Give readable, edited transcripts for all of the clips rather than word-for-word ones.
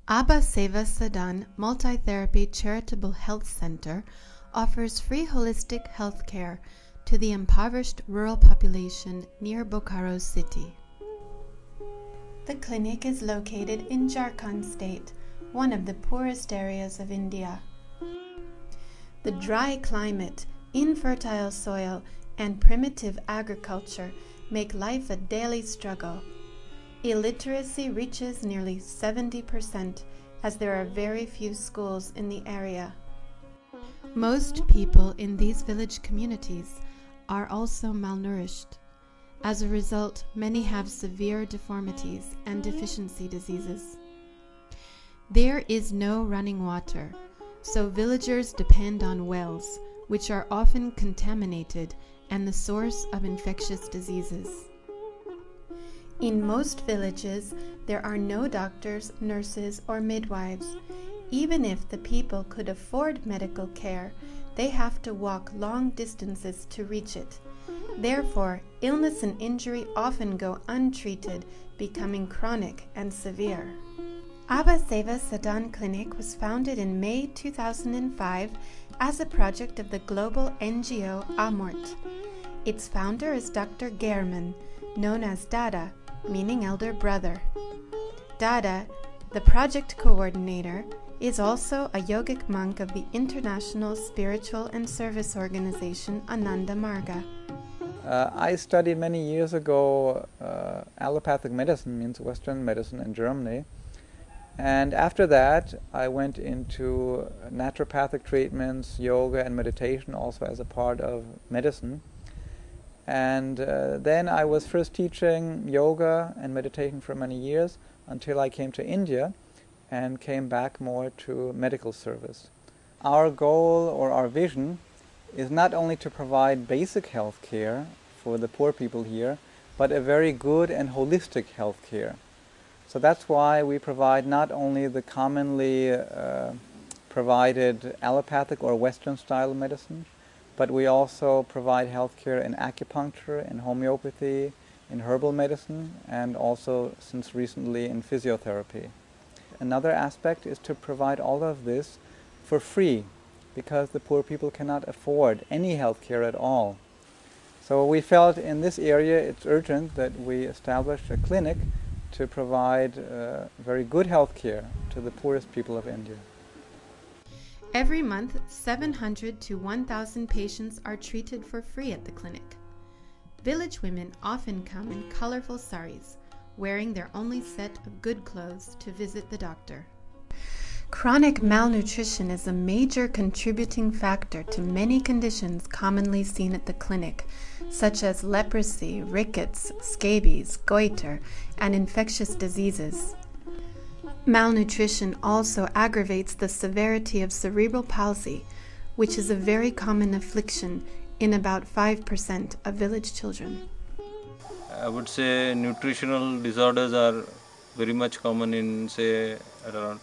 Abha Seva Sadan Multitherapy Charitable Health Center offers free holistic health care to the impoverished rural population near Bokaro City. The clinic is located in Jharkhand state, one of the poorest areas of India. The dry climate, infertile soil, and primitive agriculture make life a daily struggle. Illiteracy reaches nearly 70% as there are very few schools in the area. Most people in these village communities are also malnourished. As a result, many have severe deformities and deficiency diseases. There is no running water, so villagers depend on wells, which are often contaminated and the source of infectious diseases. In most villages, there are no doctors, nurses, or midwives. Even if the people could afford medical care, they have to walk long distances to reach it. Therefore, illness and injury often go untreated, becoming chronic and severe. Abha Seva Sadan Clinic was founded in May 2005 as a project of the global NGO AMURT. Its founder is Dr. German, known as Dada, meaning elder brother. Dada, the project coordinator, is also a yogic monk of the international spiritual and service organization Ananda Marga. I studied many years ago allopathic medicine, means Western medicine, in Germany. And after that, I went into naturopathic treatments, yoga and meditation also as a part of medicine. And then I was first teaching yoga and meditation for many years until I came to India and came back more to medical service. Our goal or our vision is not only to provide basic health care for the poor people here, but a very good and holistic health care. So that's why we provide not only the commonly provided allopathic or Western style medicine, but we also provide healthcare in acupuncture, in homeopathy, in herbal medicine, and also since recently in physiotherapy. Another aspect is to provide all of this for free, because the poor people cannot afford any healthcare at all. So we felt in this area it's urgent that we establish a clinic to provide very good healthcare to the poorest people of India. Every month, 700 to 1,000 patients are treated for free at the clinic. Village women often come in colorful saris, wearing their only set of good clothes to visit the doctor. Chronic malnutrition is a major contributing factor to many conditions commonly seen at the clinic, such as leprosy, rickets, scabies, goiter, and infectious diseases. Malnutrition also aggravates the severity of cerebral palsy, which is a very common affliction in about 5% of village children. I would say nutritional disorders are very much common in, say, around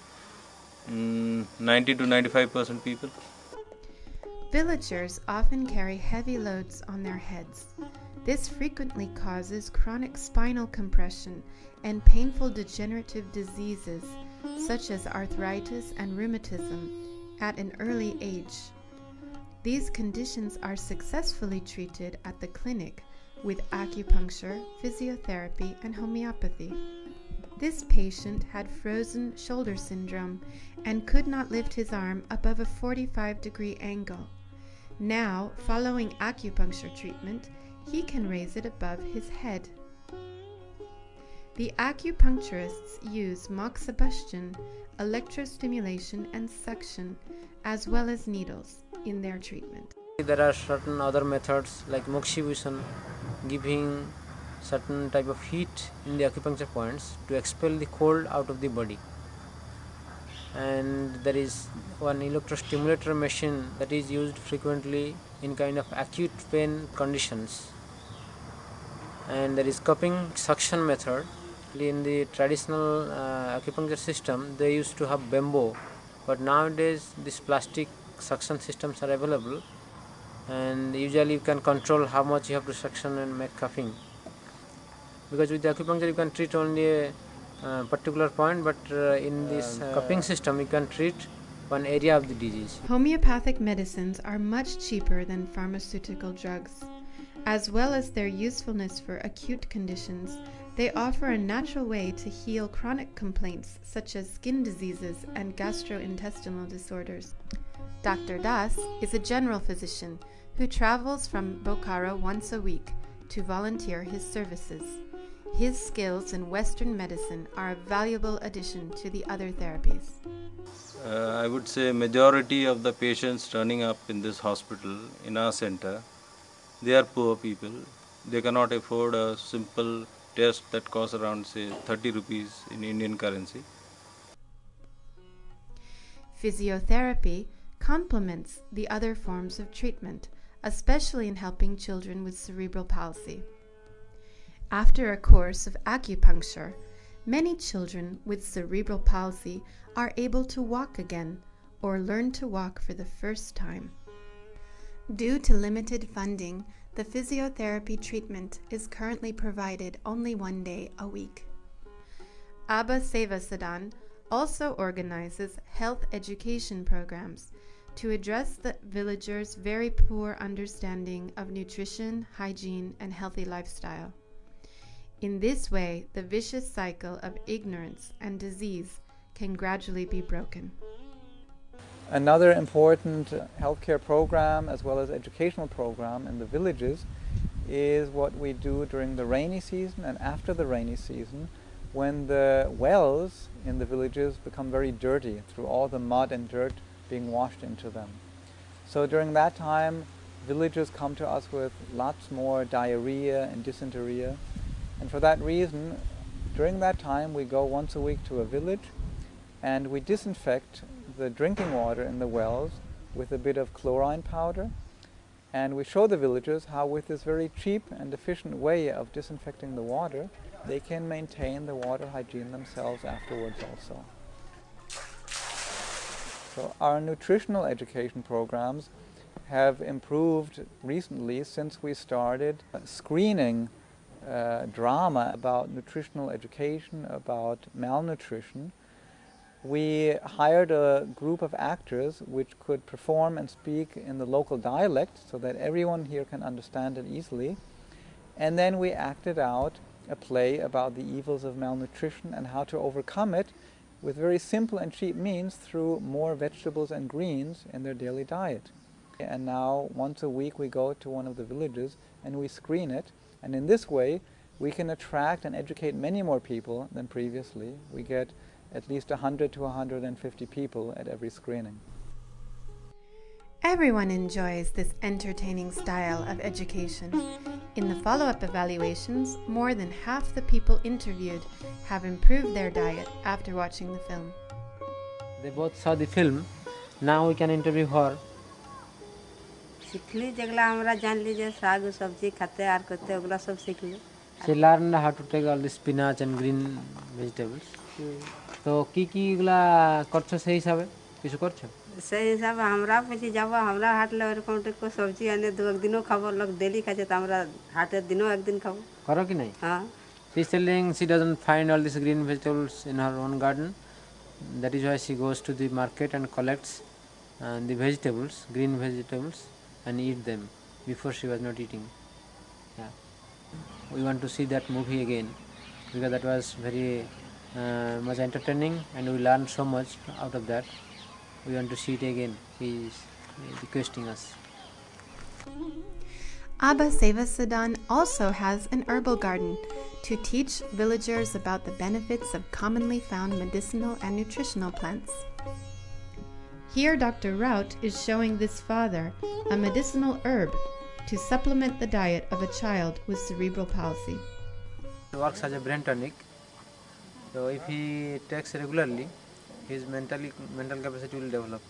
90 to 95% people. Villagers often carry heavy loads on their heads. This frequently causes chronic spinal compression and painful degenerative diseases such as arthritis and rheumatism at an early age. These conditions are successfully treated at the clinic with acupuncture, physiotherapy, and homeopathy. This patient had frozen shoulder syndrome and could not lift his arm above a 45-degree angle. Now, following acupuncture treatment, he can raise it above his head. The acupuncturists use moxibustion, electrostimulation, and suction, as well as needles, in their treatment. There are certain other methods like moxibustion, giving certain type of heat in the acupuncture points to expel the cold out of the body. And there is one electrostimulator machine that is used frequently in kind of acute pain conditions. And there is cupping suction method. In the traditional acupuncture system, they used to have bamboo, but nowadays these plastic suction systems are available, and usually you can control how much you have to suction and make cupping. Because with the acupuncture you can treat only a particular point, but in this cupping system you can treat one area of the disease. Homeopathic medicines are much cheaper than pharmaceutical drugs. As well as their usefulness for acute conditions, they offer a natural way to heal chronic complaints such as skin diseases and gastrointestinal disorders. Dr. Das is a general physician who travels from Bokaro once a week to volunteer his services. His skills in Western medicine are a valuable addition to the other therapies. I would say majority of the patients turning up in this hospital, in our center, they are poor people. They cannot afford a simple test that costs around say 30 rupees in Indian currency. Physiotherapy complements the other forms of treatment, especially in helping children with cerebral palsy. After a course of acupuncture, many children with cerebral palsy are able to walk again or learn to walk for the first time. Due to limited funding, the physiotherapy treatment is currently provided only one day a week. Abha Seva Sadan also organizes health education programs to address the villagers' very poor understanding of nutrition, hygiene, and healthy lifestyle. In this way, the vicious cycle of ignorance and disease can gradually be broken. Another important healthcare program as well as educational program in the villages is what we do during the rainy season and after the rainy season, when the wells in the villages become very dirty through all the mud and dirt being washed into them. So during that time, villagers come to us with lots more diarrhea and dysentery, and for that reason, during that time we go once a week to a village and we disinfect the drinking water in the wells with a bit of chlorine powder, and we show the villagers how with this very cheap and efficient way of disinfecting the water, they can maintain the water hygiene themselves afterwards also. So our nutritional education programs have improved recently since we started screening drama about nutritional education, about malnutrition. We hired a group of actors which could perform and speak in the local dialect so that everyone here can understand it easily. And then we acted out a play about the evils of malnutrition and how to overcome it with very simple and cheap means through more vegetables and greens in their daily diet. And now once a week we go to one of the villages and we screen it, and in this way we can attract and educate many more people than previously. We get at least 100 to 150 people at every screening. Everyone enjoys this entertaining style of education. In the follow-up evaluations, more than half the people interviewed have improved their diet after watching the film. They both saw the film. Now we can interview her. She learned how to take all the spinach and green vegetables. তো কি কি এগুলা করছো সেই হিসাবে কিছু করছো সেই হিসাবে আমরা বলছি যাব আমরা হাটলে এরকম একটু সবজি এনে দু একদিনও খাবো লোক ডেলি খাচ্ছে তো আমরা হাটের দিনও একদিন খাবো করো কি নাই হ্যাঁ she is telling she doesn't find all these green vegetables in her own garden. That is why she goes to the market and collects the vegetables, green vegetables, and eat them. Before she was not eating. Yeah. We want to see that movie again because that was very much entertaining and we learned so much out of that. We want to see it again. He is requesting us. Abha Seva Sadan also has an herbal garden to teach villagers about the benefits of commonly found medicinal and nutritional plants. Here Dr. Raut is showing this father a medicinal herb to supplement the diet of a child with cerebral palsy. It works as a brain tonic. So if he takes regularly, his mental capacity will develop.